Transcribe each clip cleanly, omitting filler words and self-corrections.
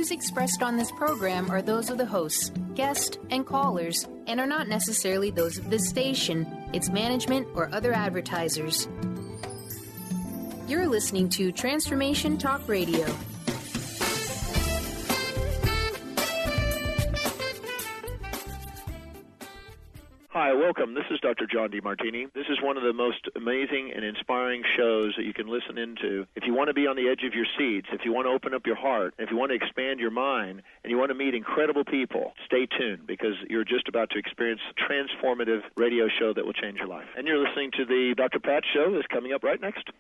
views expressed on this program are those of the hosts, guests, and callers, and are not necessarily those of this station, its management, or other advertisers. You're listening to Transformation Talk Radio. Hi, welcome. This is Dr. John DeMartini. This is one of the most amazing and inspiring shows that you can listen into. If you want to be on the edge of your seats, if you want to open up your heart, if you want to expand your mind, and you want to meet incredible people, stay tuned because you're just about to experience a transformative radio show that will change your life. And you're listening to the Dr. Pat Show that's coming up right next.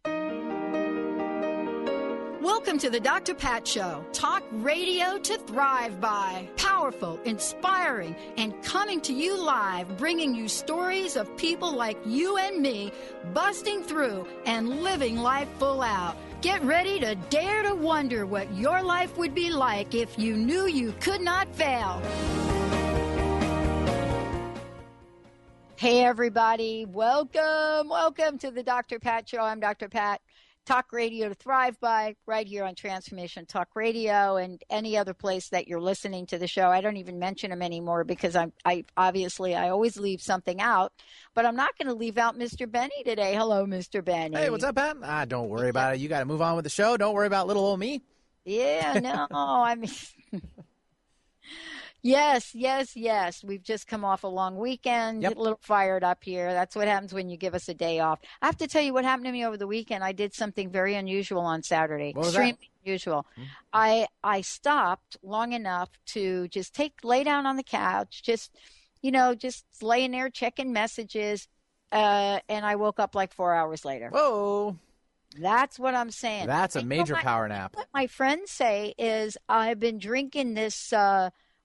Welcome to the Dr. Pat Show. Talk radio to thrive by. Powerful, inspiring, and coming to you live, bringing you stories of people like you and me busting through and living life full out. Get ready to dare to wonder what your life would be like if you knew you could not fail. Hey, everybody. Welcome to the Dr. Pat Show. I'm Dr. Pat. Talk radio to thrive by, right here on Transformation Talk Radio and any other place that you're listening to the show. I don't even mention them anymore because I obviously always leave something out, but I'm not going to leave out Mr. Benny today. Hello, Mr. Benny. Hey, what's up, Pat? Don't worry about it. You got to move on with the show. Don't worry about little old me. Yeah, no, I mean... Yes. We've just come off a long weekend, Yep. A little fired up here. That's what happens when you give us a day off. I have to tell you what happened to me over the weekend. I did something very unusual on Saturday. What was Extremely unusual. I stopped long enough to just lay down on the couch, just laying there checking messages, and I woke up like 4 hours later. Whoa. That's what I'm saying. That's a major power nap. What my friends say is I've been drinking this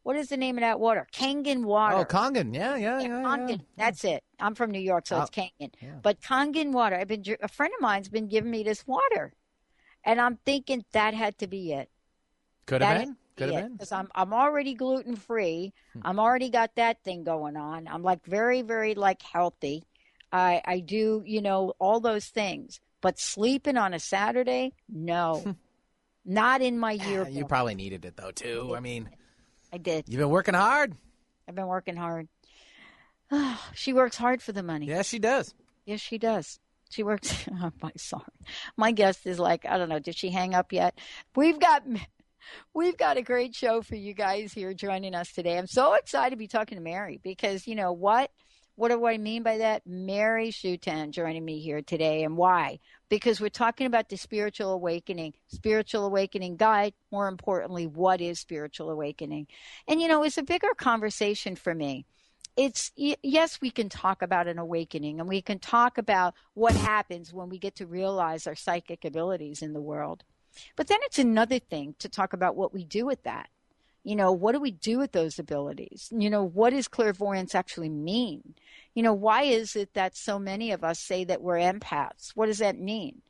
what is the name of that water? Kangen water. Oh, Kangen. Yeah. Kangen. That's it. I'm from New York, so it's Kangen. Yeah. But Kangen water. A friend of mine's been giving me this water, and I'm thinking that had to be it. Could have been. Because I'm already gluten free. I'm already got that thing going on. I'm like very, very healthy. I do all those things. But sleeping on a Saturday, no, not in my yearbook. You probably needed it though too. I mean. I did. You've been working hard. I've been working hard. She works hard for the money. Yes, she does. Yes, she does. She works. Oh, sorry. My guest is like, I don't know. Did she hang up yet? We've got a great show for you guys here joining us today. I'm so excited to be talking to Mary because you know what? What do I mean by that? Mary Shutan joining me here today. And why? Because we're talking about the spiritual awakening guide. More importantly, what is spiritual awakening? And, it's a bigger conversation for me. Yes, we can talk about an awakening and we can talk about what happens when we get to realize our psychic abilities in the world. But then it's another thing to talk about what we do with that. What do we do with those abilities? What does clairvoyance actually mean? Why is it that so many of us say that we're empaths? What does that mean?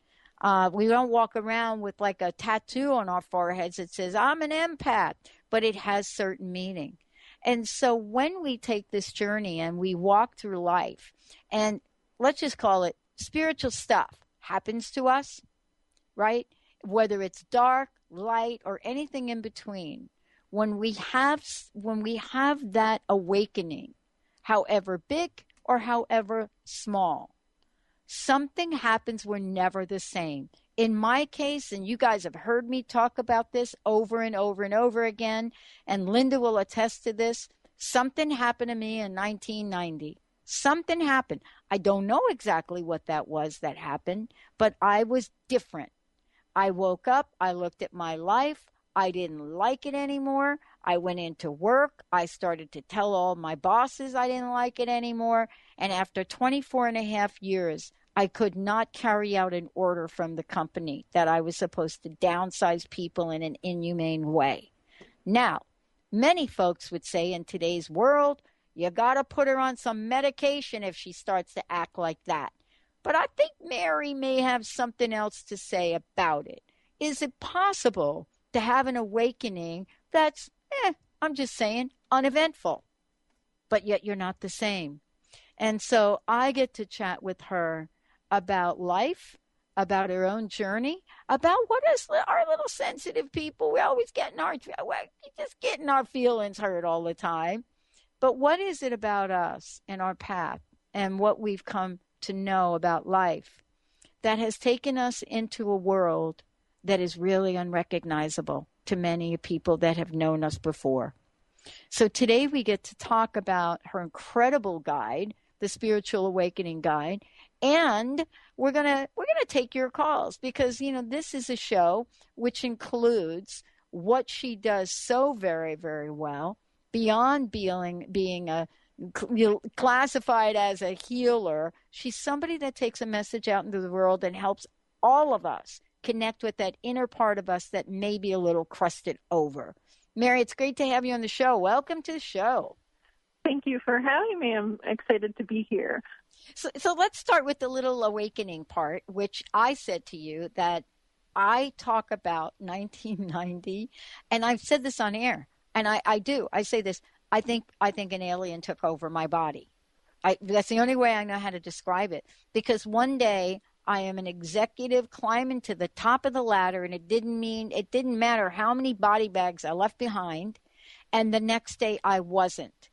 We don't walk around with like a tattoo on our foreheads that says, I'm an empath, but it has certain meaning. And so when we take this journey and we walk through life, and let's just call it spiritual stuff happens to us, right? Whether it's dark, light, or anything in between. When we have that awakening, however big or however small, something happens. We're never the same. In my case, and you guys have heard me talk about this over and over and over again, and Linda will attest to this, something happened to me in 1990. Something happened. I don't know exactly what that was that happened, but I was different. I woke up, I looked at my life, I didn't like it anymore. I went into work. I started to tell all my bosses I didn't like it anymore. And after 24 and a half years, I could not carry out an order from the company that I was supposed to downsize people in an inhumane way. Now, many folks would say in today's world, you got to put her on some medication if she starts to act like that. But I think Mary may have something else to say about it. Is it possible to have an awakening that's, I'm just saying, uneventful, but yet you're not the same? And so I get to chat with her about life, about her own journey, about what us, our little sensitive people, we always just getting our feelings hurt all the time. But what is it about us and our path and what we've come to know about life that has taken us into a world that is really unrecognizable to many people that have known us before? So today we get to talk about her incredible guide, the Spiritual Awakening Guide, and we're gonna take your calls because this is a show which includes what she does so very, very well beyond being a classified as a healer. She's somebody that takes a message out into the world and helps all of us connect with that inner part of us that may be a little crusted over. Mary, it's great to have you on the show. Welcome to the show. Thank you for having me. I'm excited to be here. So let's start with the little awakening part, which I said to you that I talk about 1990, and I've said this on air, and I do. I say this. I think an alien took over my body. That's the only way I know how to describe it, because one day I am an executive climbing to the top of the ladder, and it didn't matter how many body bags I left behind, and the next day I wasn't.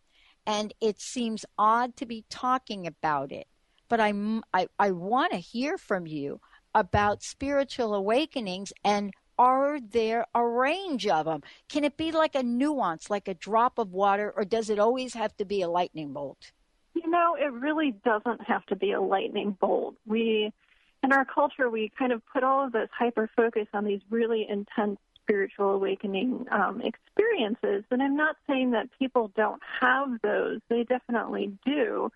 And it seems odd to be talking about it, but I want to hear from you about spiritual awakenings, and are there a range of them? Can it be like a nuance, like a drop of water, or does it always have to be a lightning bolt? It really doesn't have to be a lightning bolt. In our culture, we kind of put all of this hyper focus on these really intense spiritual awakening experiences. And I'm not saying that people don't have those. They definitely do.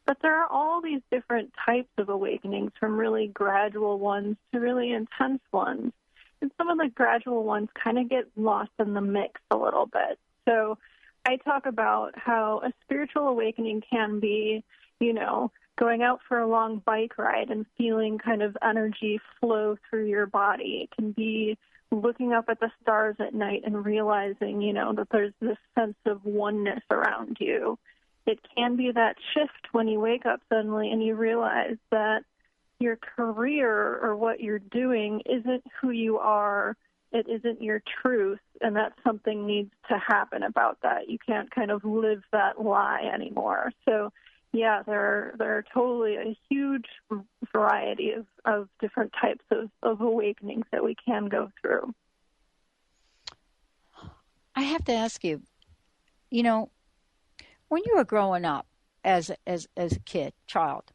But there are all these different types of awakenings, from really gradual ones to really intense ones. And some of the gradual ones kind of get lost in the mix a little bit. So I talk about how a spiritual awakening can be, going out for a long bike ride and feeling kind of energy flow through your body. It can be looking up at the stars at night and realizing, that there's this sense of oneness around you. It can be that shift when you wake up suddenly and you realize that your career or what you're doing isn't who you are. It isn't your truth, and that something needs to happen about that. You can't kind of live that lie anymore. So, yeah, there are totally a huge variety of different types of awakenings that we can go through. I have to ask you, when you were growing up as a child,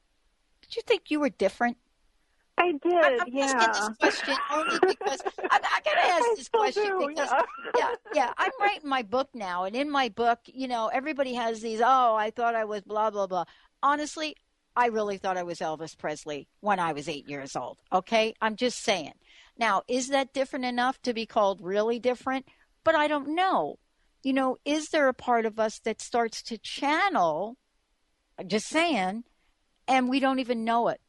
did you think you were different? I did, I'm asking this question only because I got to ask this question because, I'm writing my book now. And in my book, everybody has these, I thought I was blah, blah, blah. Honestly, I really thought I was Elvis Presley when I was 8 years old. Okay? I'm just saying. Now, is that different enough to be called really different? But I don't know. Is there a part of us that starts to channel, just saying, and we don't even know it?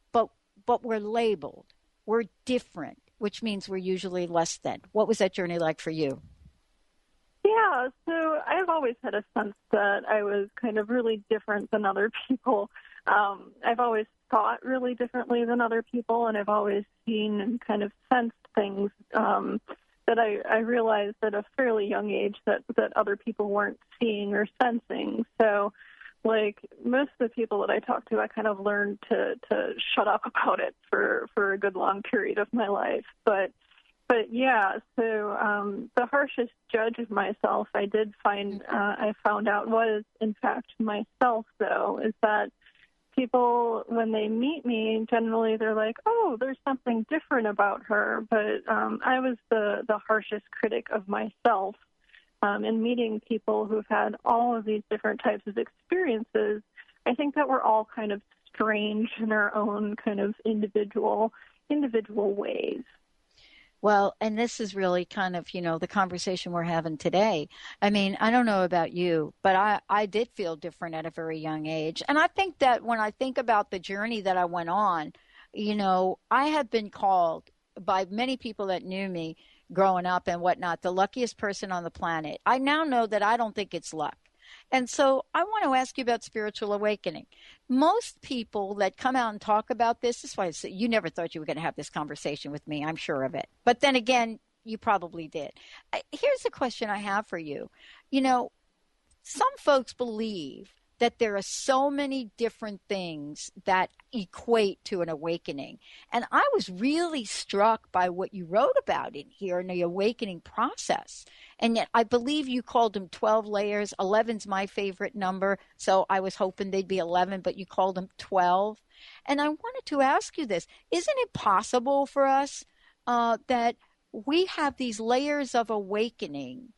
But we're labeled. We're different, which means we're usually less than. What was that journey like for you? Yeah, so I've always had a sense that I was kind of really different than other people. I've always thought really differently than other people, and I've always seen and kind of sensed things that I realized at a fairly young age that other people weren't seeing or sensing. So, like most of the people that I talk to, I kind of learned to shut up about it for a good long period of my life. But yeah, so the harshest judge of myself I found out was, in fact, myself, though, is that people, when they meet me, generally they're like, oh, there's something different about her. But I was the harshest critic of myself. In meeting people who've had all of these different types of experiences, I think that we're all kind of strange in our own kind of individual ways. Well, and this is really kind of, the conversation we're having today. I mean, I don't know about you, but I did feel different at a very young age. And I think that when I think about the journey that I went on, I have been called by many people that knew me growing up and whatnot, the luckiest person on the planet. I now know that I don't think it's luck. And so I want to ask you about spiritual awakening. Most people that come out and talk about this is why you never thought you were going to have this conversation with me. I'm sure of it. But then again, you probably did. Here's a question I have for you. You know, some folks believe that there are so many different things that equate to an awakening. And I was really struck by what you wrote about in here in the awakening process. And yet I believe you called them 12 layers. 11's my favorite number, so I was hoping they'd be 11, but you called them 12. And I wanted to ask you this. Isn't it possible for us that we have these layers of awakening,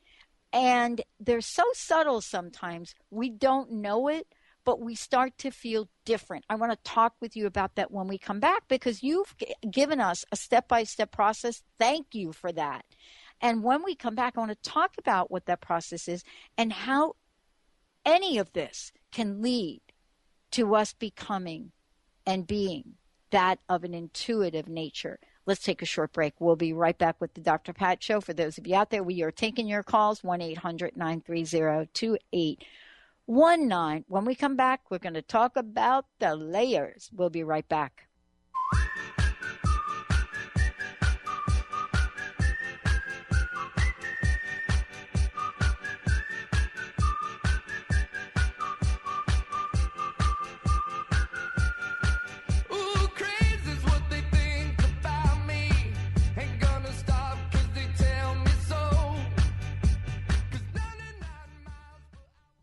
and they're so subtle sometimes we don't know it, but we start to feel different? I want to talk with you about that when we come back, because you've given us a step-by-step process. Thank you for that. And when we come back, I want to talk about what that process is and how any of this can lead to us becoming and being that of an intuitive nature. Let's take a short break. We'll be right back with the Dr. Pat Show. For those of you out there, we are taking your calls, 1-800-930-2819. When we come back, we're going to talk about the layers. We'll be right back.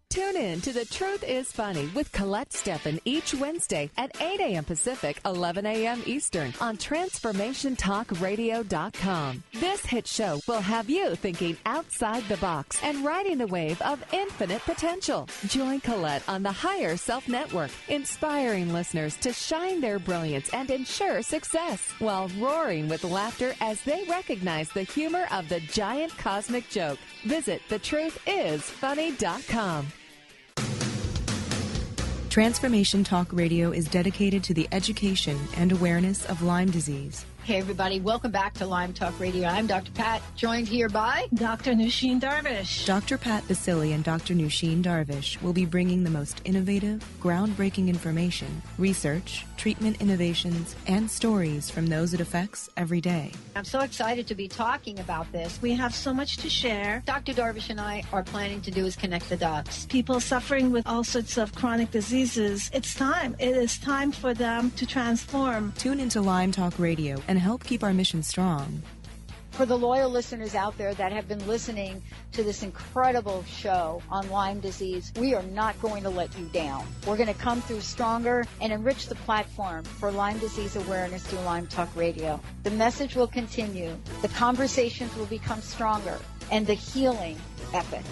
Tune in to The Truth is Funny with Colette Steffen each Wednesday at 8 a.m. Pacific, 11 a.m. Eastern on TransformationTalkRadio.com. This hit show will have you thinking outside the box and riding the wave of infinite potential. Join Colette on the Higher Self Network, inspiring listeners to shine their brilliance and ensure success while roaring with laughter as they recognize the humor of the giant cosmic joke. Visit thetruthisfunny.com. Transformation Talk Radio is dedicated to the education and awareness of Lyme disease. Hey, everybody. Welcome back to Lyme Talk Radio. I'm Dr. Pat, joined here by Dr. Nusheen Darvish. Dr. Pat Basili and Dr. Nusheen Darvish will be bringing the most innovative, groundbreaking information, research, treatment innovations, and stories from those it affects every day. I'm so excited to be talking about this. We have so much to share. Dr. Darvish and I are planning to do is connect the dots. People suffering with all sorts of chronic diseases, it's time. It is time for them to transform. Tune into Lyme Talk Radio and help keep our mission strong. For the loyal listeners out there that have been listening to this incredible show on Lyme disease, we are not going to let you down. We're going to come through stronger and enrich the platform for Lyme disease awareness through Lyme Talk Radio. The message will continue, the conversations will become stronger, and the healing epic.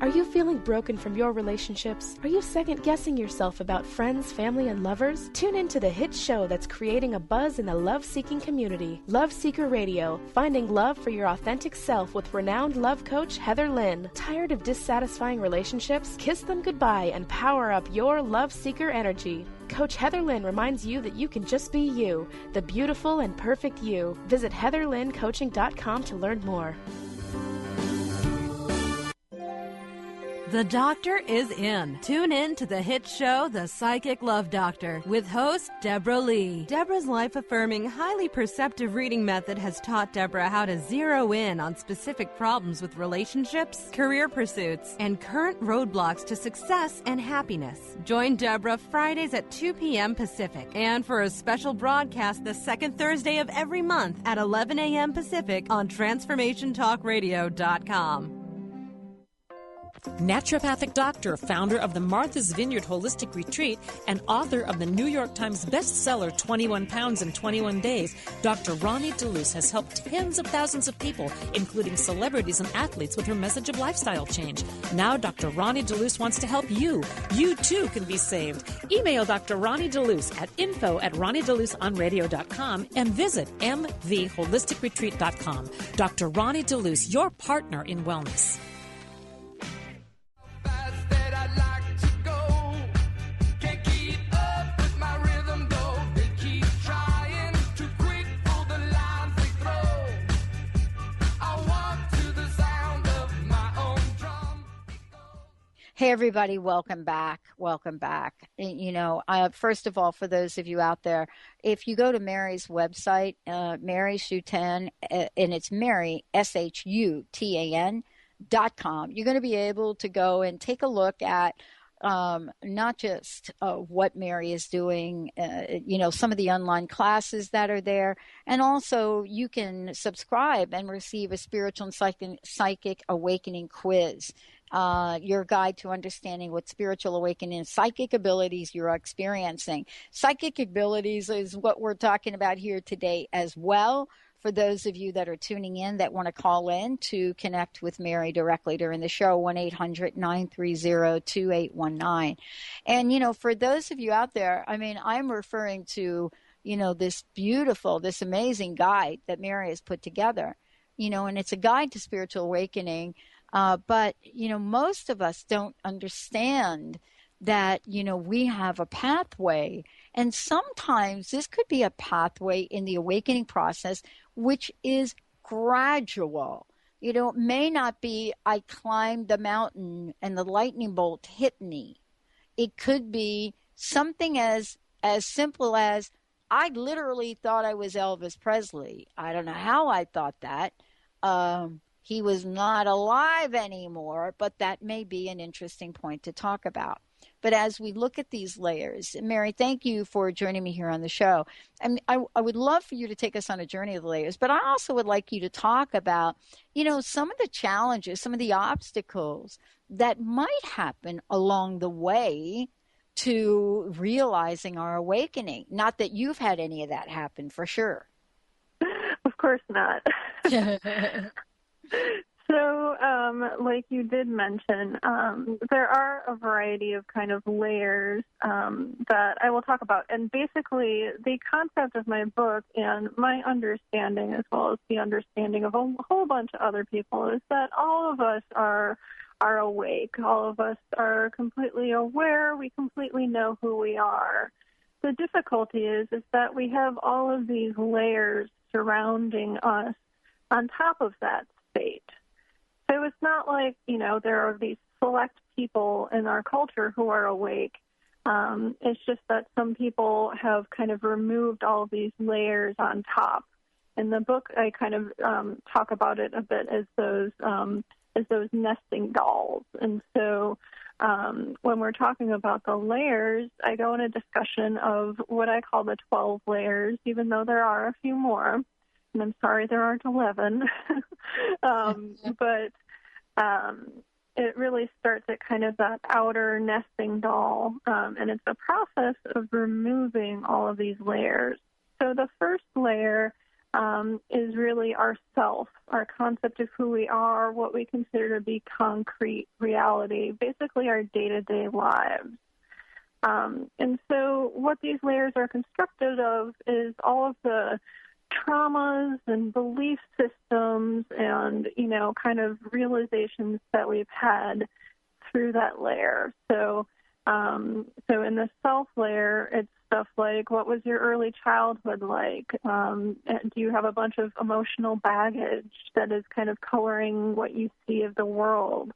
Are you feeling broken from your relationships? Are you second-guessing yourself about friends, family, and lovers? Tune in to the hit show that's creating a buzz in the love-seeking community. Love Seeker Radio, finding love for your authentic self with renowned love coach Heather Lynn. Tired of dissatisfying relationships? Kiss them goodbye and power up your love seeker energy. Coach Heather Lynn reminds you that you can just be you, the beautiful and perfect you. Visit heatherlynncoaching.com to learn more. The doctor is in. Tune in to the hit show, The Psychic Love Doctor, with host Deborah Lee. Deborah's life-affirming, highly perceptive reading method has taught Deborah how to zero in on specific problems with relationships, career pursuits, and current roadblocks to success and happiness. Join Deborah Fridays at 2 p.m. Pacific, and for a special broadcast the second Thursday of every month at 11 a.m. Pacific on TransformationTalkRadio.com. Naturopathic doctor, founder of the Martha's Vineyard Holistic Retreat, and author of the New York Times bestseller 21 Pounds in 21 Days, Dr. Ronnie DeLuce has helped tens of thousands of people, including celebrities and athletes, with her message of lifestyle change. Now Dr. Ronnie DeLuce wants to help you. You too can be saved. Email Dr. Ronnie DeLuce at info@ronniedeluceonradio.com and visit mvholisticretreat.com. Dr. Ronnie DeLuce, your partner in wellness. Hey, everybody, welcome back. Welcome back. You know, first of all, for those of you out there, if you go to Mary's website, Mary Shutan, and it's Mary, SHUTAN.com, you're going to be able to go and take a look at not just what Mary is doing, you know, some of the online classes that are there, and also you can subscribe and receive a spiritual and psychic awakening quiz. Your guide to understanding what spiritual awakening and psychic abilities you're experiencing. Psychic abilities is what we're talking about here today as well. For those of you that are tuning in that want to call in to connect with Mary directly during the show, 1-800-930-2819. And, you know, for those of you out there, I mean, I'm referring to, you know, this amazing guide that Mary has put together, you know, and it's a guide to spiritual awakening. But, you know, most of us don't understand that, you know, we have a pathway. And sometimes this could be a pathway in the awakening process, which is gradual. You know, it may not be I climbed the mountain and the lightning bolt hit me. It could be something as simple as I literally thought I was Elvis Presley. I don't know how I thought that. He was not alive anymore, but that may be an interesting point to talk about. But as we look at these layers, Mary, thank you for joining me here on the show. And I would love for you to take us on a journey of the layers, but I also would like you to talk about, you know, some of the challenges, some of the obstacles that might happen along the way to realizing our awakening. Not that you've had any of that happen, for sure. Of course not. So, like you did mention, there are a variety of kind of layers that I will talk about. And basically, the concept of my book and my understanding, as well as the understanding of a whole bunch of other people, is that all of us are awake. All of us are completely aware. We completely know who we are. The difficulty is that we have all of these layers surrounding us on top of that state. So it's not like, you know, there are these select people in our culture who are awake. It's just that some people have kind of removed all of these layers on top. In the book, I kind of talk about it a bit as those nesting dolls. And so when we're talking about the layers, I go in a discussion of what I call the 12 layers, even though there are a few more. And I'm sorry there aren't 11. But it really starts at kind of that outer nesting doll, and it's a process of removing all of these layers. So the first layer is really our self, our concept of who we are, what we consider to be concrete reality, basically our day-to-day lives. And so what these layers are constructed of is all of the traumas and belief systems and, you know, kind of realizations that we've had through that layer. So in the self layer, it's stuff like, what was your early childhood like? Do you have a bunch of emotional baggage that is kind of coloring what you see of the world?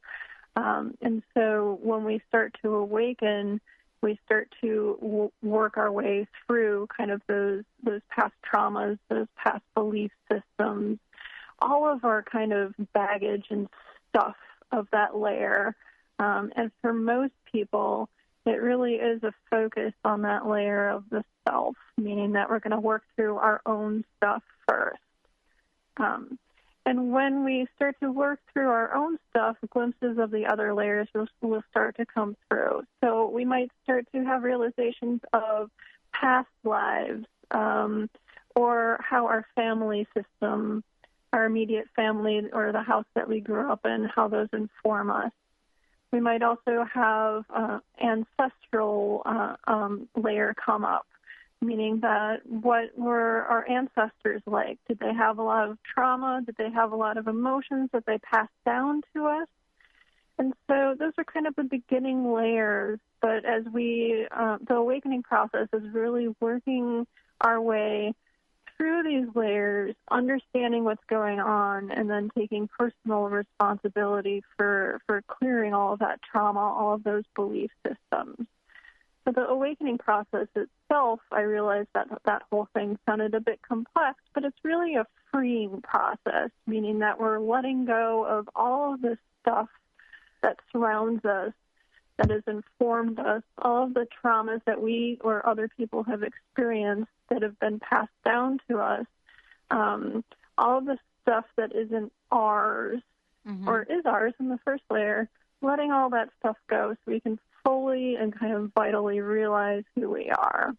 And so when we start to awaken, we start to work our way through kind of those past traumas, those past belief systems, all of our kind of baggage and stuff of that layer. And for most people, it really is a focus on that layer of the self, meaning that we're going to work through our own stuff first. And when we start to work through our own stuff, glimpses of the other layers will start to come through. So we might start to have realizations of past lives, or how our family system, our immediate family, or the house that we grew up in, how those inform us. We might also have ancestral layer come up, meaning that what were our ancestors like? Did they have a lot of trauma? Did they have a lot of emotions that they passed down to us? And so those are kind of the beginning layers. But as the awakening process is really working our way through these layers, understanding what's going on, and then taking personal responsibility for clearing all of that trauma, all of those belief systems. So the awakening process itself, I realized that whole thing sounded a bit complex, but it's really a freeing process, meaning that we're letting go of all of this stuff that surrounds us, that has informed us, all of the traumas that we or other people have experienced that have been passed down to us, all of the stuff that isn't ours or is ours in the first layer, letting all that stuff go so we can fully and kind of vitally realize who we are.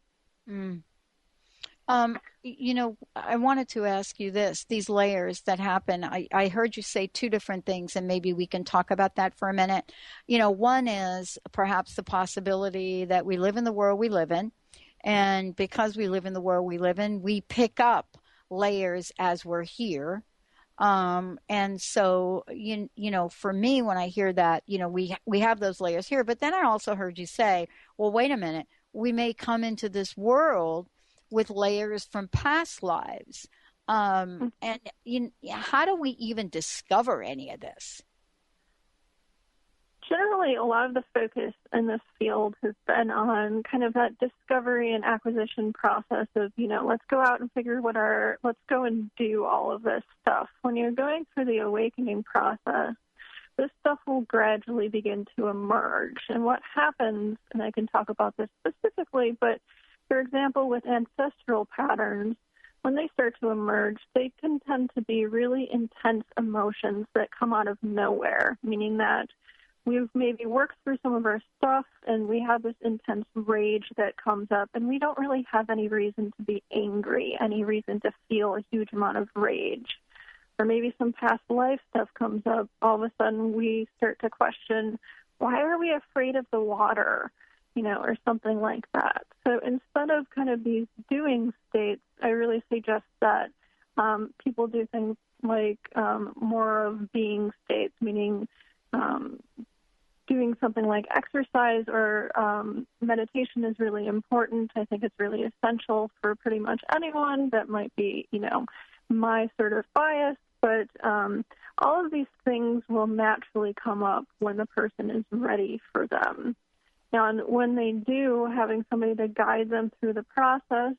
I wanted to ask you this, these layers that happen, I heard you say two different things, and maybe we can talk about that for a minute. One is perhaps the possibility that we live in the world we live in, and because we live in the world we live in, we pick up layers as we're here. And so, for me, when I hear that, we have those layers here, but then I also heard you say, well, wait a minute, we may come into this world with layers from past lives. And how do we even discover any of this? Generally, a lot of the focus in this field has been on kind of that discovery and acquisition process of, let's go out and let's go and do all of this stuff. When you're going through the awakening process, this stuff will gradually begin to emerge. And what happens, and I can talk about this specifically, but for example, with ancestral patterns, when they start to emerge, they can tend to be really intense emotions that come out of nowhere, meaning that we've maybe worked through some of our stuff and we have this intense rage that comes up, and we don't really have any reason to be angry, any reason to feel a huge amount of rage. Or maybe some past life stuff comes up. All of a sudden we start to question, why are we afraid of the water? Or something like that. So instead of kind of these doing states, I really suggest that people do things like more of being states, meaning doing something like exercise or meditation is really important. I think it's really essential for pretty much anyone. That might be, my sort of bias, but all of these things will naturally come up when the person is ready for them. And when they do, having somebody to guide them through the process,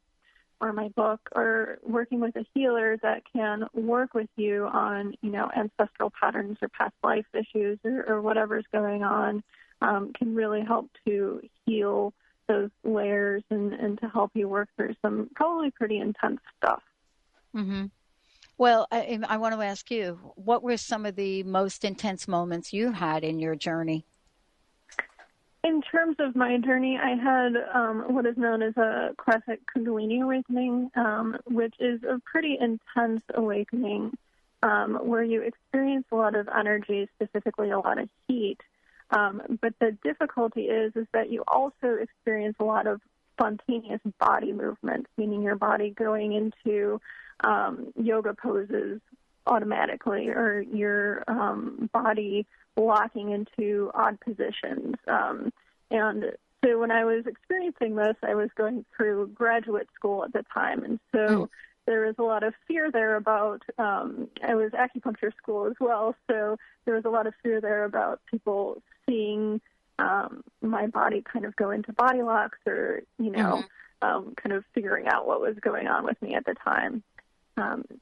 or my book, or working with a healer that can work with you on, ancestral patterns or past life issues or whatever's going on, can really help to heal those layers and to help you work through some probably pretty intense stuff. Mm-hmm. Well, I want to ask you, what were some of the most intense moments you had in your journey? In terms of my journey, I had what is known as a classic Kundalini awakening, which is a pretty intense awakening where you experience a lot of energy, specifically a lot of heat. But the difficulty is that you also experience a lot of spontaneous body movements, meaning your body going into yoga poses automatically, or your body locking into odd positions. And so when I was experiencing this, I was going through graduate school at the time, and so there was a lot of fear there about, I was acupuncture school as well, so there was a lot of fear there about people seeing my body kind of go into body locks or, kind of figuring out what was going on with me at the time.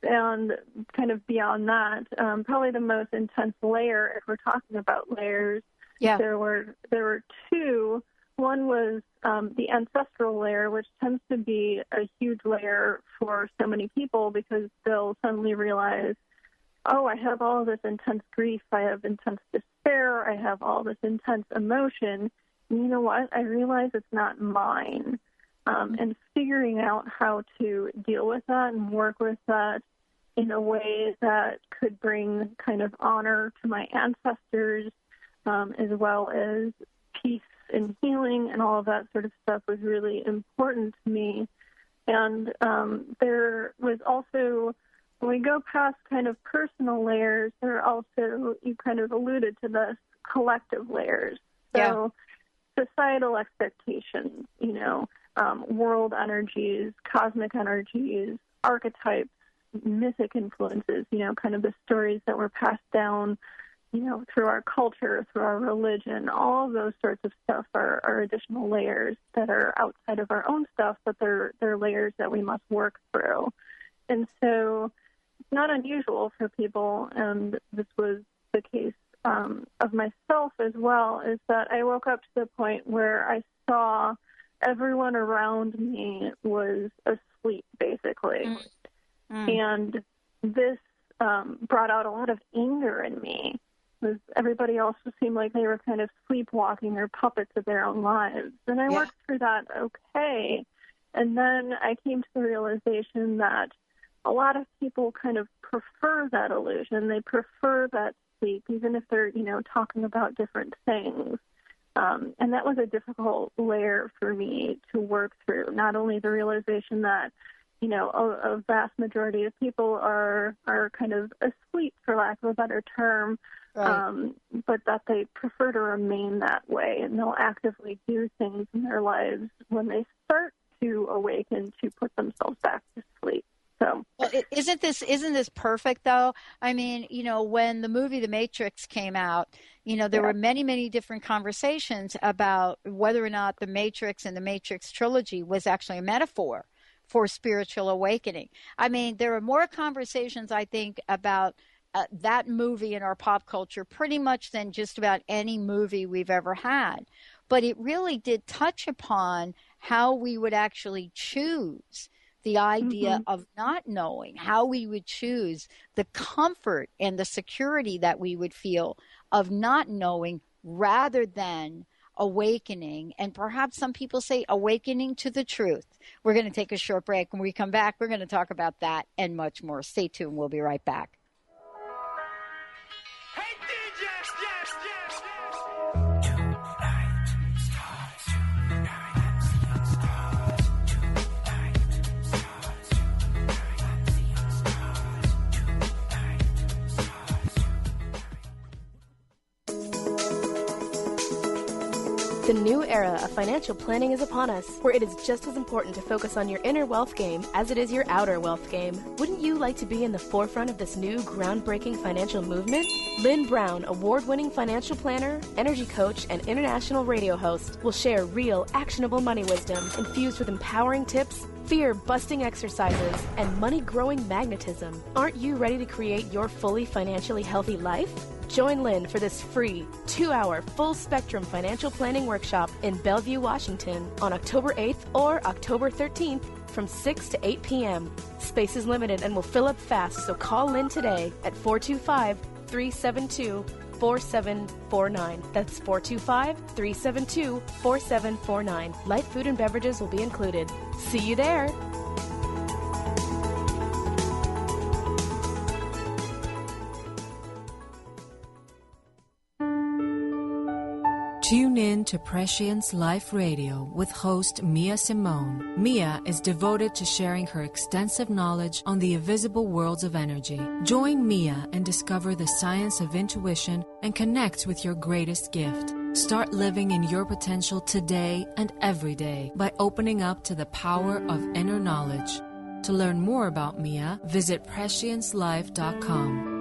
And kind of beyond that, probably the most intense layer, if we're talking about layers, there were two. One was the ancestral layer, which tends to be a huge layer for so many people because they'll suddenly realize, oh, I have all this intense grief, I have intense despair, I have all this intense emotion. And you know what? I realize it's not mine. And figuring out how to deal with that and work with that in a way that could bring kind of honor to my ancestors, as well as peace and healing and all of that sort of stuff was really important to me. And there was also, when we go past kind of personal layers, there are also, you kind of alluded to this, collective layers. So societal expectations, world energies, cosmic energies, archetypes, mythic influences, kind of the stories that were passed down, through our culture, through our religion. All of those sorts of stuff are additional layers that are outside of our own stuff, but they're layers that we must work through. And so it's not unusual for people, and this was the case of myself as well, is that I woke up to the point where I saw everyone around me was asleep, basically. And this brought out a lot of anger in me, because everybody else just seemed like they were kind of sleepwalking or puppets of their own lives. And I worked through that okay. And then I came to the realization that a lot of people kind of prefer that illusion. They prefer that sleep, even if they're, talking about different things. And that was a difficult layer for me to work through. Not only the realization that, a vast majority of people are kind of asleep, for lack of a better term, but that they prefer to remain that way, and they'll actively do things in their lives when they start to awaken to put themselves back to sleep. So, well, isn't this perfect though? I mean, when the movie The Matrix came out, there were many, many different conversations about whether or not The Matrix and the Matrix trilogy was actually a metaphor for spiritual awakening. I mean, there are more conversations, I think, about that movie in our pop culture pretty much than just about any movie we've ever had. But it really did touch upon how we would actually choose the idea of not knowing, how we would choose the comfort and the security that we would feel of not knowing rather than awakening. And perhaps some people say awakening to the truth. We're going to take a short break. When we come back, we're going to talk about that and much more. Stay tuned. We'll be right back. The new era of financial planning is upon us, where it is just as important to focus on your inner wealth game as it is your outer wealth game. Wouldn't you like to be in the forefront of this new groundbreaking financial movement? Lynn Brown, award-winning financial planner, energy coach, and international radio host, will share real, actionable money wisdom infused with empowering tips, fear-busting exercises, and money-growing magnetism. Aren't you ready to create your fully financially healthy life? Join Lynn for this free 2-hour full-spectrum financial planning workshop in Bellevue, Washington on October 8th or October 13th from 6 to 8 p.m. Space is limited and will fill up fast, so call Lynn today at 425-372-4749. That's 425-372-4749. Light food and beverages will be included. See you there. Tune in to Prescience Life Radio with host Mia Simone. Mia is devoted to sharing her extensive knowledge on the invisible worlds of energy. Join Mia and discover the science of intuition and connect with your greatest gift. Start living in your potential today and every day by opening up to the power of inner knowledge. To learn more about Mia, visit presciencelife.com.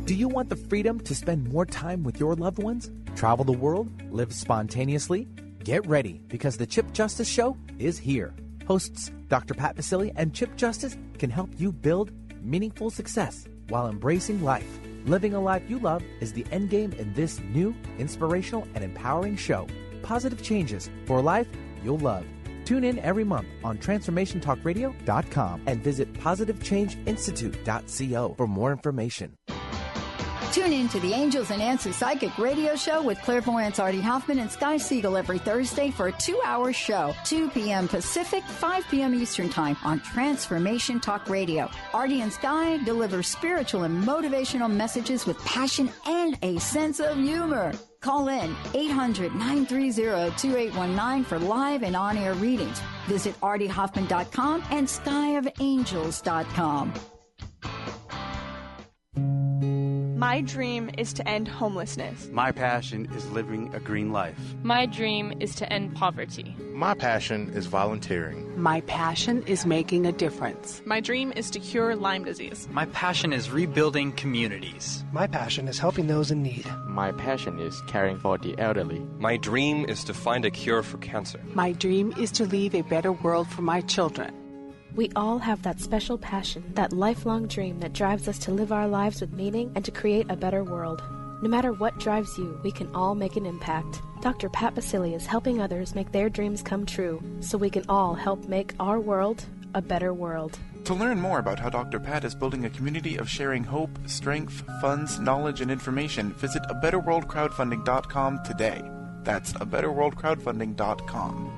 Do you want the freedom to spend more time with your loved ones? Travel the world? Live spontaneously? Get ready, because the Chip Justice Show is here. Hosts Dr. Pat Vasily and Chip Justice can help you build meaningful success while embracing life. Living a life you love is the end game in this new, inspirational, and empowering show. Positive changes for a life you'll love. Tune in every month on TransformationTalkRadio.com and visit PositiveChangeInstitute.co for more information. Tune in to the Angels and Answers Psychic Radio Show with clairvoyants Artie Hoffman and Sky Siegel every Thursday for a 2-hour show, 2 p.m. Pacific, 5 p.m. Eastern Time on Transformation Talk Radio. Artie and Sky deliver spiritual and motivational messages with passion and a sense of humor. Call in 800-930-2819 for live and on-air readings. Visit ArtieHoffman.com and SkyofAngels.com. My dream is to end homelessness. My passion is living a green life. My dream is to end poverty. My passion is volunteering. My passion is making a difference. My dream is to cure Lyme disease. My passion is rebuilding communities. My passion is helping those in need. My passion is caring for the elderly. My dream is to find a cure for cancer. My dream is to leave a better world for my children. We all have that special passion, that lifelong dream that drives us to live our lives with meaning and to create a better world. No matter what drives you, we can all make an impact. Dr. Pat Basili is helping others make their dreams come true, so we can all help make our world a better world. To learn more about how Dr. Pat is building a community of sharing hope, strength, funds, knowledge, and information, visit abetterworldcrowdfunding.com today. That's abetterworldcrowdfunding.com.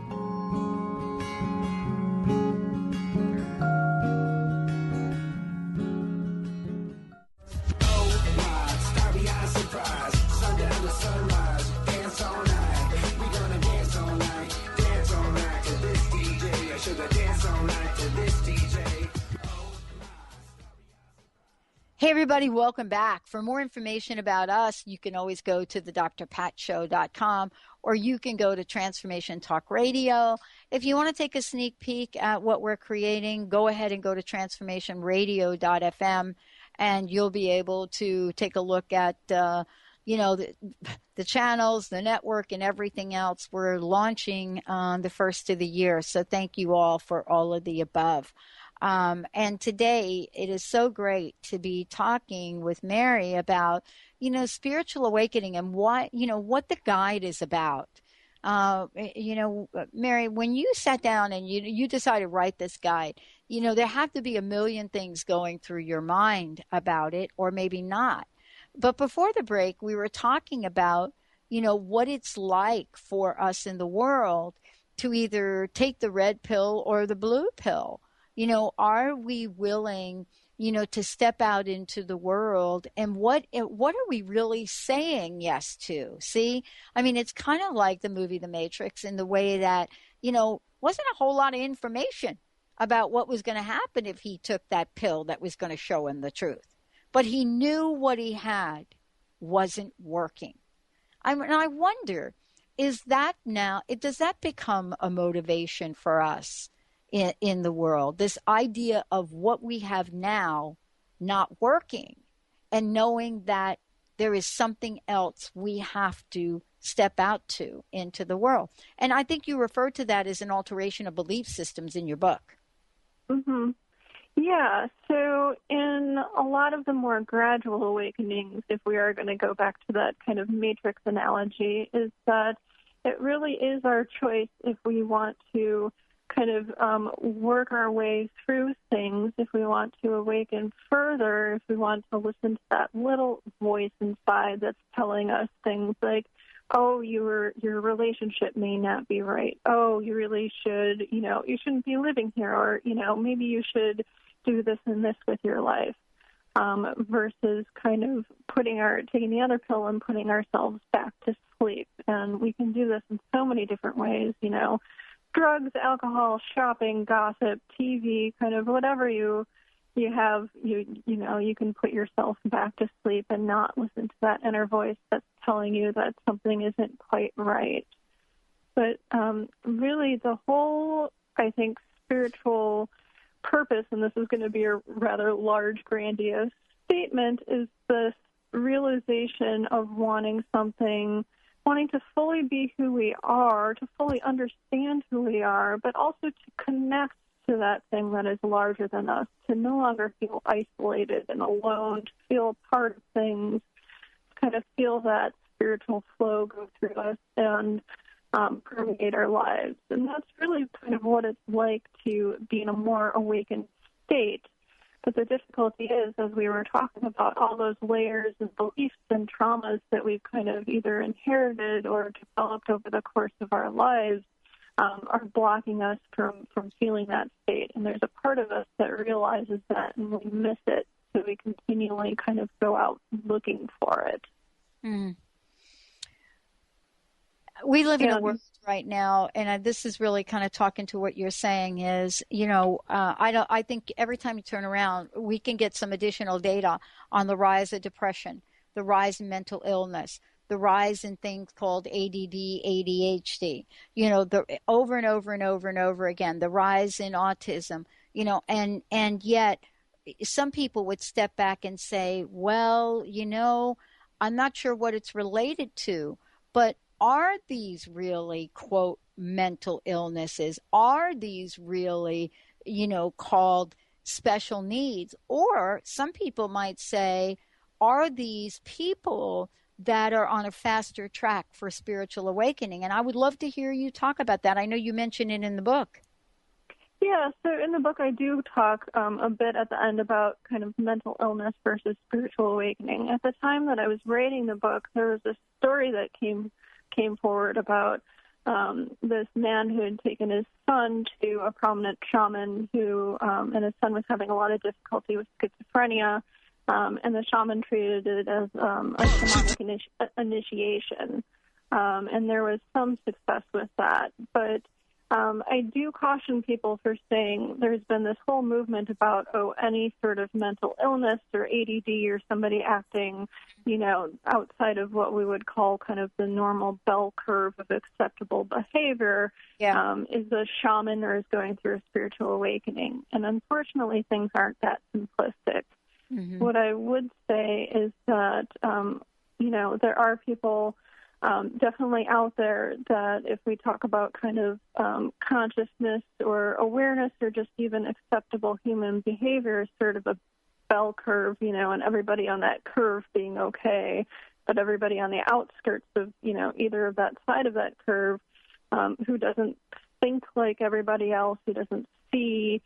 Hey, everybody, welcome back. For more information about us, you can always go to the drpatshow.com, or you can go to Transformation Talk Radio. If you want to take a sneak peek at what we're creating, go ahead and go to transformationradio.fm, and you'll be able to take a look at, the channels, the network, and everything else. We're launching on the first of the year, so thank you all for all of the above. And today it is so great to be talking with Mary about, spiritual awakening and what the guide is about. Mary, when you sat down and you decided to write this guide, there have to be a million things going through your mind about it, or maybe not. But before the break, we were talking about, what it's like for us in the world to either take the red pill or the blue pill. Are we willing, to step out into the world, and what are we really saying yes to? See, I mean, it's kind of like the movie The Matrix in the way that, wasn't a whole lot of information about what was going to happen if he took that pill that was going to show him the truth. But he knew what he had wasn't working. I wonder, does that become a motivation for us in the world, this idea of what we have now not working, and knowing that there is something else we have to step out into the world? And I think you refer to that as an alteration of belief systems in your book. Mm-hmm. Yeah, so in a lot of the more gradual awakenings, if we are going to go back to that kind of matrix analogy, is that it really is our choice if we want to kind of work our way through things, if we want to awaken further, if we want to listen to that little voice inside that's telling us things like, oh, your relationship may not be right. Oh, you really should, you shouldn't be living here, or, maybe you should do this and this with your life, versus kind of taking the other pill and putting ourselves back to sleep. And we can do this in so many different ways, drugs, alcohol, shopping, gossip, TV, kind of whatever you have, you can put yourself back to sleep and not listen to that inner voice that's telling you that something isn't quite right. But really the whole, I think, spiritual purpose, and this is going to be a rather large, grandiose statement, is this realization of wanting to fully be who we are, to fully understand who we are, but also to connect to that thing that is larger than us, to no longer feel isolated and alone, to feel part of things, to kind of feel that spiritual flow go through us and permeate our lives. And that's really kind of what it's like to be in a more awakened state. But the difficulty is, as we were talking about, all those layers and beliefs and traumas that we've kind of either inherited or developed over the course of our lives are blocking us from feeling that state. And there's a part of us that realizes that, and we miss it, so we continually kind of go out looking for it. Mm. We live in a world right now, and this is really kind of talking to what you're saying is, I think every time you turn around, we can get some additional data on the rise of depression. the rise in mental illness, the rise in things called ADD, ADHD, the over and over and over and over again, the rise in autism, and yet some people would step back and say, well, I'm not sure what it's related to, but are these really, quote, mental illnesses? Are these really, called special needs? Or some people might say, are these people that are on a faster track for spiritual awakening? And I would love to hear you talk about that. I know you mentioned it in the book. Yeah, so in the book I do talk a bit at the end about kind of mental illness versus spiritual awakening. At the time that I was writing the book, there was a story that came forward about this man who had taken his son to a prominent shaman who, and his son was having a lot of difficulty with schizophrenia, and the shaman treated it as a shamanic initiation, and there was some success with that. But I do caution people for saying there's been this whole movement about, any sort of mental illness or ADD or somebody acting, outside of what we would call kind of the normal bell curve of acceptable behavior, is a shaman or is going through a spiritual awakening. And unfortunately, things aren't that simplistic. Mm-hmm. What I would say is that, there are people definitely out there that if we talk about kind of consciousness or awareness or just even acceptable human behavior is sort of a bell curve, and everybody on that curve being okay, but everybody on the outskirts of, either of that side of that curve who doesn't think like everybody else, who doesn't see,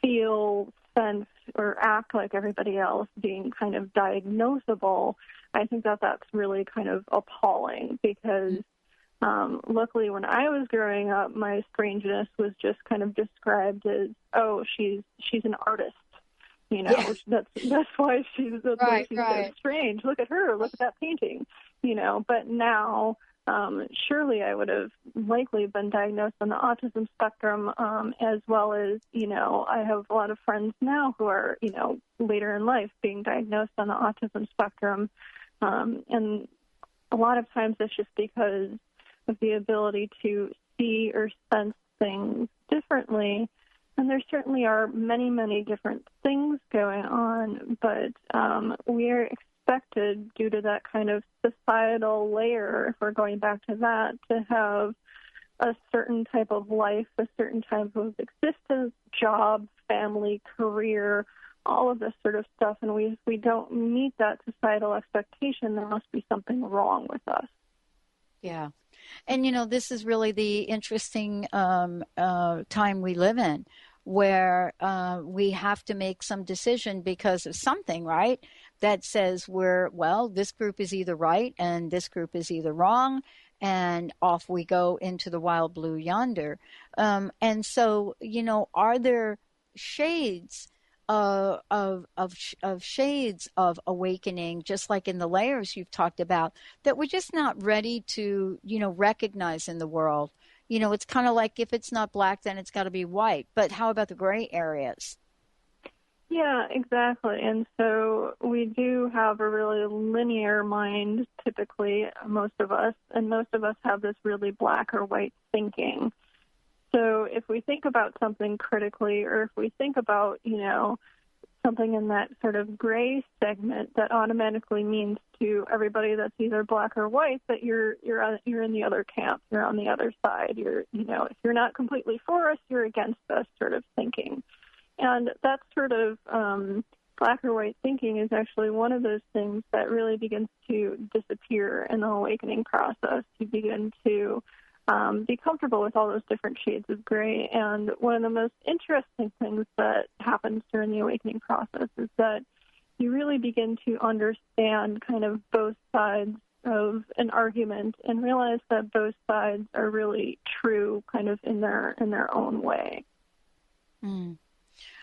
feel, sense, or act like everybody else being kind of diagnosable, I think that that's really kind of appalling because luckily when I was growing up, my strangeness was just kind of described as, she's an artist. That's why she's so strange. Look at her. Look at that painting. But now, surely I would have likely been diagnosed on the autism spectrum, as well as, I have a lot of friends now who are, later in life being diagnosed on the autism spectrum. And a lot of times it's just because of the ability to see or sense things differently. And there certainly are many, many different things going on, but we are expected, due to that kind of societal layer, if we're going back to that, to have a certain type of life, a certain type of existence, job, family, career, all of this sort of stuff. And if we don't meet that societal expectation, there must be something wrong with us. Yeah. And, this is really the interesting time we live in, where we have to make some decision because of something, right, that says this group is either right and this group is either wrong, and off we go into the wild blue yonder. And so, are there shades of shades of awakening, just like in the layers you've talked about, that we're just not ready to, recognize in the world? It's kind of like if it's not black, then it's got to be white. But how about the gray areas? Yeah, exactly. And so we do have a really linear mind, typically, most of us, and most of us have this really black or white thinking. So if we think about something critically, or if we think about, something in that sort of gray segment, that automatically means to everybody that's either black or white that you're in the other camp, you're on the other side. If you're not completely for us, you're against us sort of thinking. And that sort of black or white thinking is actually one of those things that really begins to disappear in the awakening process. You begin to be comfortable with all those different shades of gray. And one of the most interesting things that happens during the awakening process is that you really begin to understand kind of both sides of an argument and realize that both sides are really true kind of in their own way. Mm.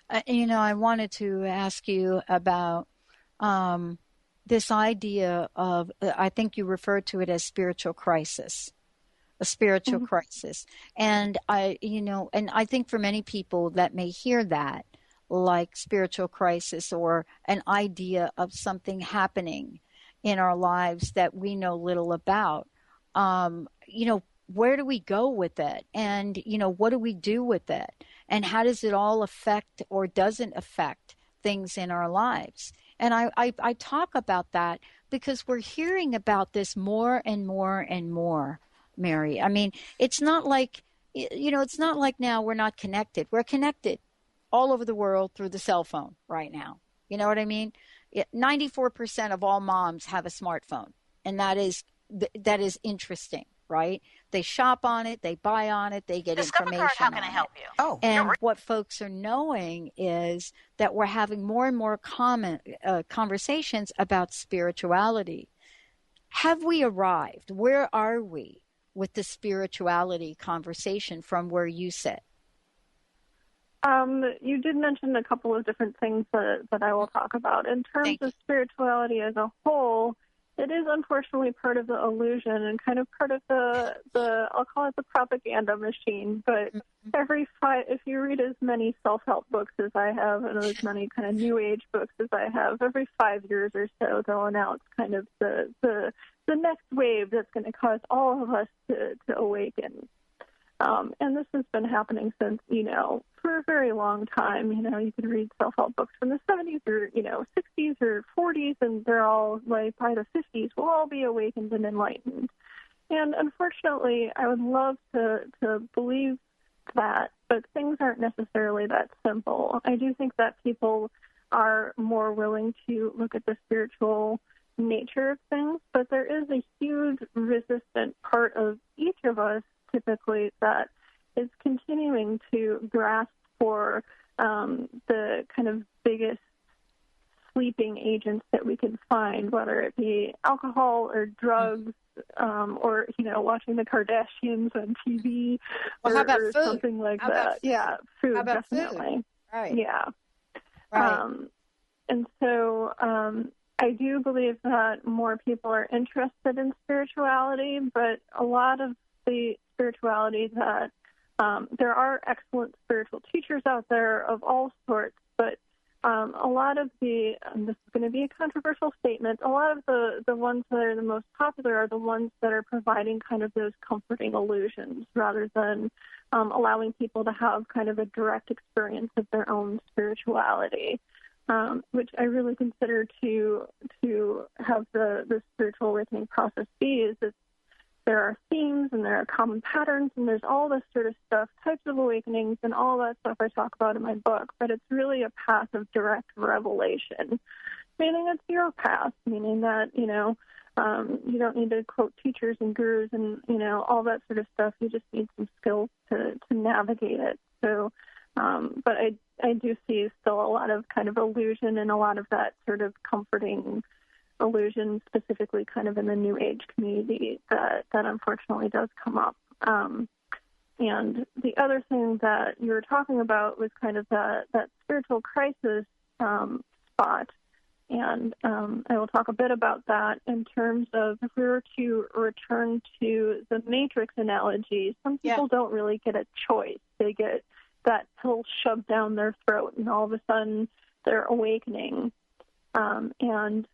I wanted to ask you about this idea of, I think you referred to it as spiritual crisis. A spiritual crisis. And I think for many people that may hear that, like spiritual crisis or an idea of something happening in our lives that we know little about, where do we go with it? And, what do we do with it? And how does it all affect or doesn't affect things in our lives? And I talk about that because we're hearing about this more and more and more, Mary. I mean, it's not like, it's not like now we're not connected. We're connected all over the world through the cell phone right now. You know what I mean? 94% of all moms have a smartphone, and that is interesting, right? They shop on it, they buy on it, they get information. How can I help you? Oh, and what folks are knowing is that we're having more and more conversations about spirituality. Have we arrived? Where are we with the spirituality conversation from where you sit? You did mention a couple of different things that I will talk about. In terms of spirituality as a whole, it is unfortunately part of the illusion and kind of part of the I'll call it the propaganda machine. But if you read as many self-help books as I have and as many kind of new age books as I have, every 5 years or so they'll announce kind of the next wave that's going to cause all of us to awaken. And this has been happening since, for a very long time. You can read self-help books from the 70s or, 60s or 40s, and they're all like by the 50s, we'll all be awakened and enlightened. And unfortunately, I would love to believe that, but things aren't necessarily that simple. I do think that people are more willing to look at the spiritual nature of things, but there is a huge resistant part of each of us typically that is continuing to grasp for the kind of biggest sleeping agents that we can find, whether it be alcohol or drugs, or watching the Kardashians on TV, or how about food? Something like that. Yeah, food, how about definitely. Food? Right. Yeah. Right. And so I do believe that more people are interested in spirituality, but a lot of the spirituality that there are excellent spiritual teachers out there of all sorts, but a lot of this is going to be a controversial statement, a lot of the ones that are the most popular are the ones that are providing kind of those comforting illusions rather than allowing people to have kind of a direct experience of their own spirituality, which I really consider to have the spiritual awakening process be is that there are themes and there are common patterns and there's all this sort of stuff, types of awakenings and all that stuff I talk about in my book, but it's really a path of direct revelation, meaning it's your path, meaning that, you don't need to quote teachers and gurus and, all that sort of stuff. You just need some skills to navigate it. So, but I do see still a lot of kind of illusion and a lot of that sort of comforting illusion, specifically kind of in the New Age community, that unfortunately does come up. And the other thing that you were talking about was kind of that spiritual crisis spot. And I will talk a bit about that in terms of if we were to return to the Matrix analogy, some people don't really get a choice. They get that pill shoved down their throat, and all of a sudden they're awakening. And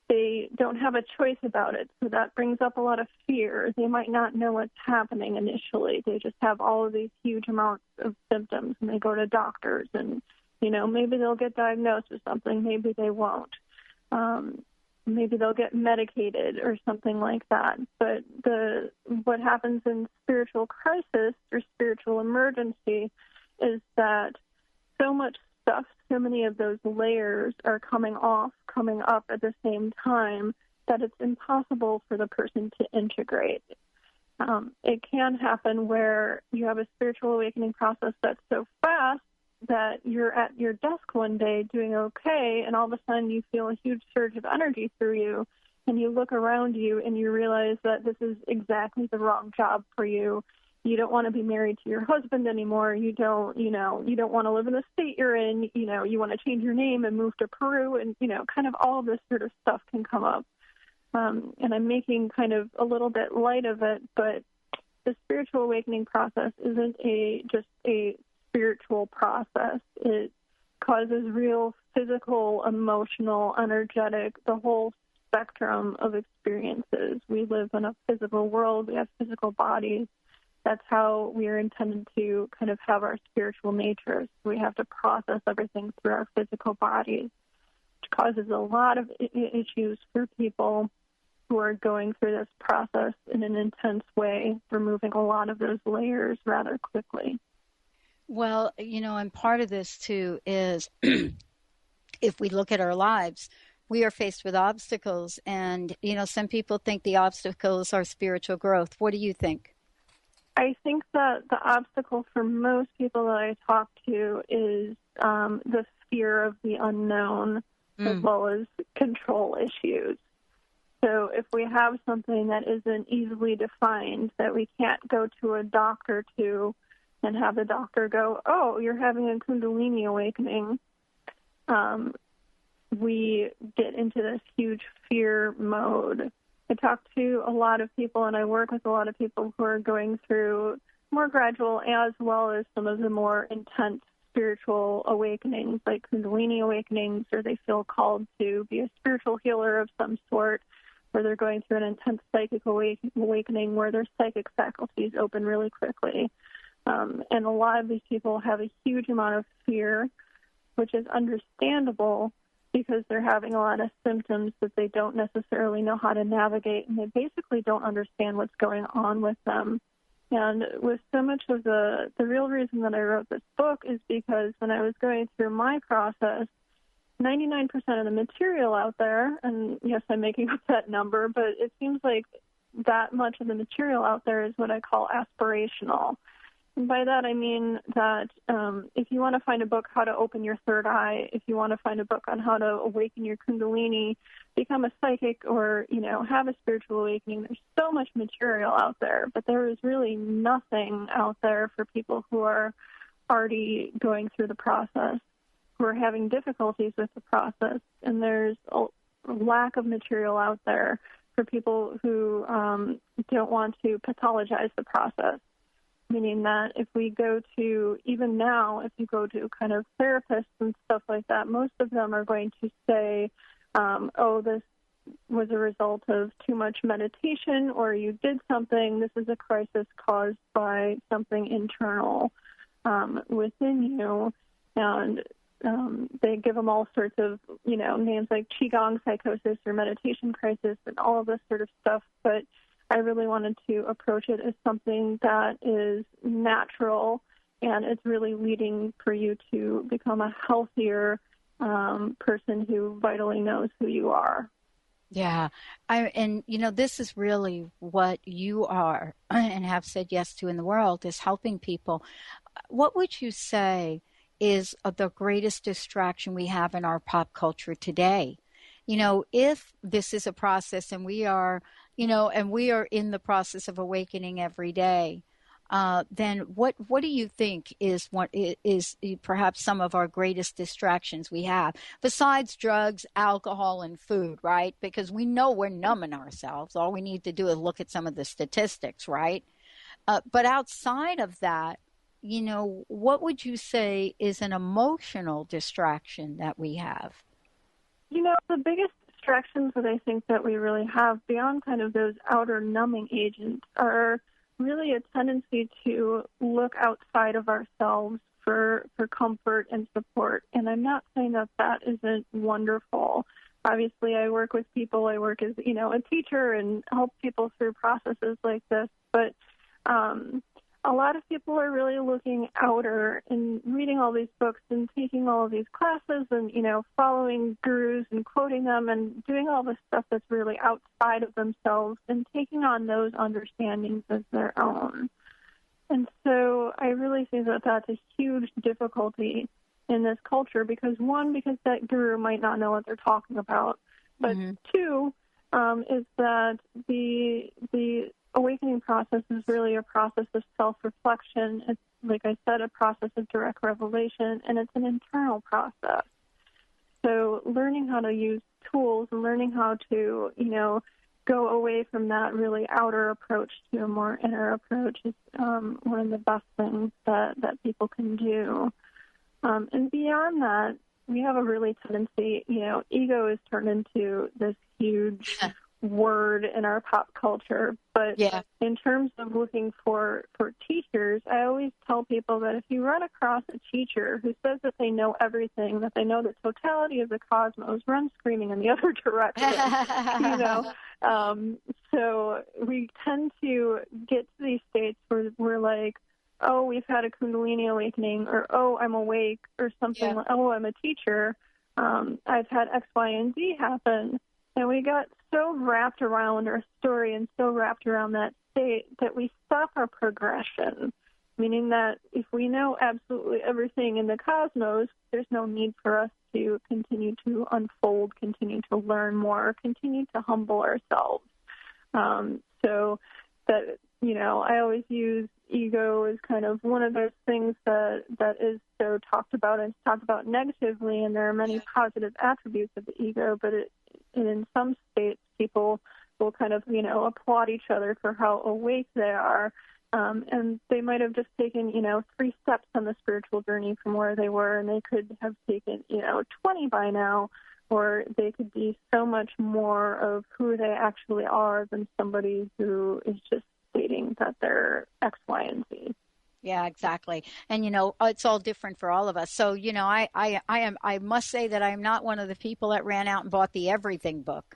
they don't have a choice about it, so that brings up a lot of fear. They might not know what's happening initially. They just have all of these huge amounts of symptoms, and they go to doctors, and, maybe they'll get diagnosed with something, maybe they won't. Maybe they'll get medicated or something like that. But what happens in spiritual crisis or spiritual emergency is that so much stuff, so many of those layers are coming up at the same time that it's impossible for the person to integrate. It can happen where you have a spiritual awakening process that's so fast that you're at your desk one day doing okay, and all of a sudden you feel a huge surge of energy through you, and you look around you and you realize that this is exactly the wrong job for you. You don't want to be married to your husband anymore. You don't want to live in the state you're in. You want to change your name and move to Peru, and, kind of all of this sort of stuff can come up. And I'm making kind of a little bit light of it, but the spiritual awakening process isn't just a spiritual process. It causes real physical, emotional, energetic, the whole spectrum of experiences. We live in a physical world. We have physical bodies. That's how we are intended to kind of have our spiritual natures. We have to process everything through our physical bodies, which causes a lot of issues for people who are going through this process in an intense way, removing a lot of those layers rather quickly. Well, and part of this too is if we look at our lives, we are faced with obstacles. And, some people think the obstacles are spiritual growth. What do you think? I think that the obstacle for most people that I talk to is the fear of the unknown as well as control issues. So if we have something that isn't easily defined, that we can't go to a doctor to and have the doctor go, oh, you're having a Kundalini awakening, we get into this huge fear mode. I talk to a lot of people, and I work with a lot of people who are going through more gradual as well as some of the more intense spiritual awakenings, like Kundalini awakenings, or they feel called to be a spiritual healer of some sort, or they're going through an intense psychic awakening where their psychic faculties open really quickly. And a lot of these people have a huge amount of fear, which is understandable, because they're having a lot of symptoms that they don't necessarily know how to navigate, and they basically don't understand what's going on with them. And with so much of the real reason that I wrote this book is because when I was going through my process, 99% of the material out there, and yes, I'm making up that number, but it seems like that much of the material out there is what I call aspirational. And by that I mean that if you want to find a book how to open your third eye, if you want to find a book on how to awaken your Kundalini, become a psychic, or, have a spiritual awakening, there's so much material out there, but there is really nothing out there for people who are already going through the process, who are having difficulties with the process. And there's a lack of material out there for people who don't want to pathologize the process. Meaning that if we go to, even now, if you go to kind of therapists and stuff like that, most of them are going to say, oh, this was a result of too much meditation, or you did something, this is a crisis caused by something internal within you. And they give them all sorts of, names like Qigong psychosis or meditation crisis and all of this sort of stuff. But I really wanted to approach it as something that is natural, and it's really leading for you to become a healthier person who vitally knows who you are. Yeah. This is really what you are and have said yes to in the world, is helping people. What would you say is the greatest distraction we have in our pop culture today? If this is a process and we are in the process of awakening every day, then what do you think is perhaps some of our greatest distractions we have, besides drugs, alcohol, and food, right? Because we know we're numbing ourselves. All we need to do is look at some of the statistics, right? But outside of that, what would you say is an emotional distraction that we have? The biggest distractions that I think that we really have beyond kind of those outer numbing agents are really a tendency to look outside of ourselves for comfort and support. And I'm not saying that that isn't wonderful. Obviously, I work with people. I work as, a teacher and help people through processes like this. But a lot of people are really looking outer and reading all these books and taking all of these classes and, following gurus and quoting them and doing all this stuff that's really outside of themselves and taking on those understandings as their own. And so I really think that that's a huge difficulty in this culture because, one, because that guru might not know what they're talking about, but two, is that the awakening process is really a process of self-reflection. It's, like I said, a process of direct revelation, and it's an internal process. So learning how to use tools and learning how to, go away from that really outer approach to a more inner approach is one of the best things that people can do. And beyond that, we have a really tendency, ego is turned into this huge word in our pop culture. But in terms of looking for teachers, I always tell people that if you run across a teacher who says that they know everything, that they know the totality of the cosmos, run screaming in the other direction. So we tend to get to these states where we're like, oh, we've had a Kundalini awakening, or oh, I'm awake, or something. Oh, I'm a teacher. I've had X, Y, and Z happen. And we got so wrapped around our story and so wrapped around that state that we stop our progression, meaning that if we know absolutely everything in the cosmos, there's no need for us to continue to unfold, continue to learn more, continue to humble ourselves. So that, I always use ego as kind of one of those things that is so talked about, and it's talked about negatively, and there are many positive attributes of the ego, but in some states, people will kind of, applaud each other for how awake they are, and they might have just taken, 3 steps on the spiritual journey from where they were, and they could have taken, 20 by now, or they could be so much more of who they actually are than somebody who is just stating that they're X, Y, and Z. Yeah, exactly. And, it's all different for all of us. So, I must say that I'm not one of the people that ran out and bought the everything book.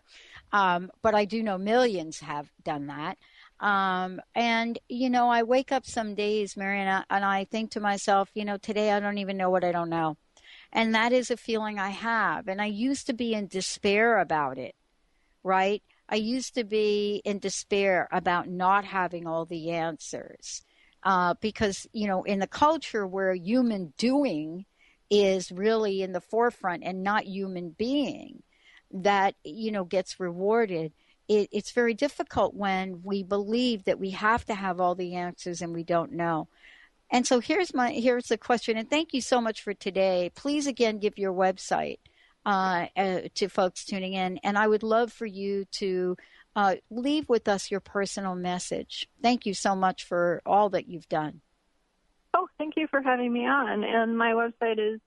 But I do know millions have done that. And, I wake up some days, Marian, and I think to myself, today I don't even know what I don't know. And that is a feeling I have. And I used to be in despair about it, right? I used to be in despair about not having all the answers. Because, in the culture where human doing is really in the forefront and not human being that, gets rewarded, it's very difficult when we believe that we have to have all the answers and we don't know. And so here's the question, and thank you so much for today. Please, again, give your website to folks tuning in, and I would love for you to leave with us your personal message. Thank you so much for all that you've done. Oh, thank you for having me on. And my website is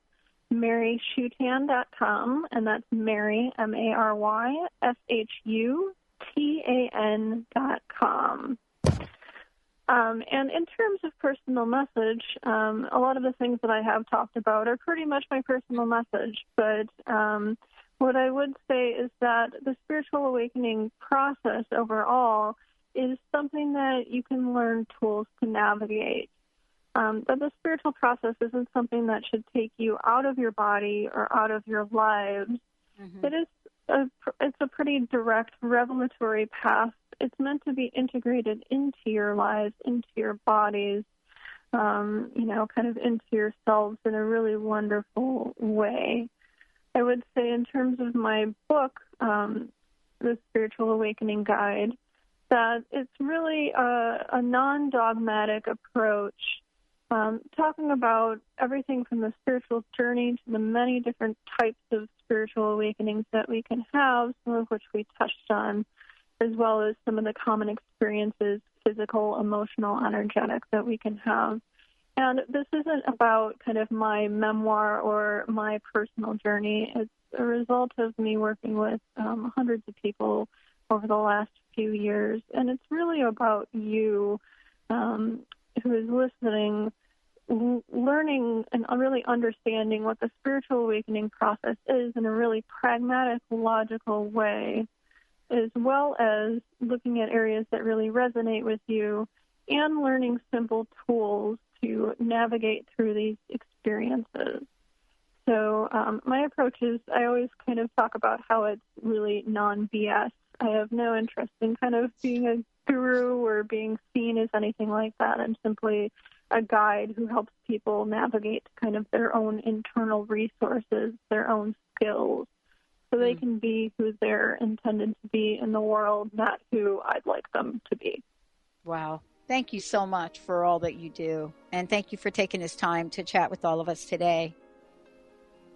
maryshutan.com, and that's Mary, MaryShutan.com. And in terms of personal message, a lot of the things that I have talked about are pretty much my personal message. But what I would say is that the spiritual awakening process overall is something that you can learn tools to navigate. But the spiritual process isn't something that should take you out of your body or out of your lives. Mm-hmm. It's a pretty direct revelatory path. It's meant to be integrated into your lives, into your bodies, kind of into yourselves in a really wonderful way. I would say in terms of my book, The Spiritual Awakening Guide, that it's really a non-dogmatic approach, talking about everything from the spiritual journey to the many different types of spiritual awakenings that we can have, some of which we touched on, as well as some of the common experiences, physical, emotional, energetic, that we can have. And this isn't about kind of my memoir or my personal journey. It's a result of me working with hundreds of people over the last few years. And it's really about you who is listening, learning and really understanding what the spiritual awakening process is in a really pragmatic, logical way, as well as looking at areas that really resonate with you and learning simple tools to navigate through these experiences. So my approach is, I always kind of talk about how it's really non-BS. I have no interest in kind of being a guru or being seen as anything like that. I'm simply a guide who helps people navigate kind of their own internal resources, their own skills, so they can be who they're intended to be in the world, not who I'd like them to be. Wow. Thank you so much for all that you do. And thank you for taking this time to chat with all of us today.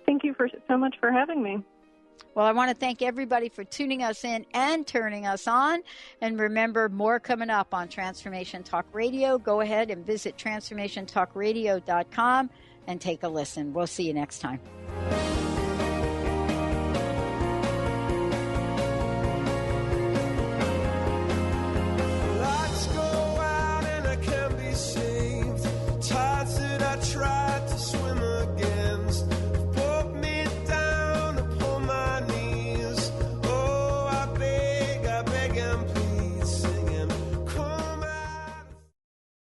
Thank you so much for having me. Well, I want to thank everybody for tuning us in and turning us on. And remember, more coming up on Transformation Talk Radio. Go ahead and visit transformationtalkradio.com and take a listen. We'll see you next time. tried to swim.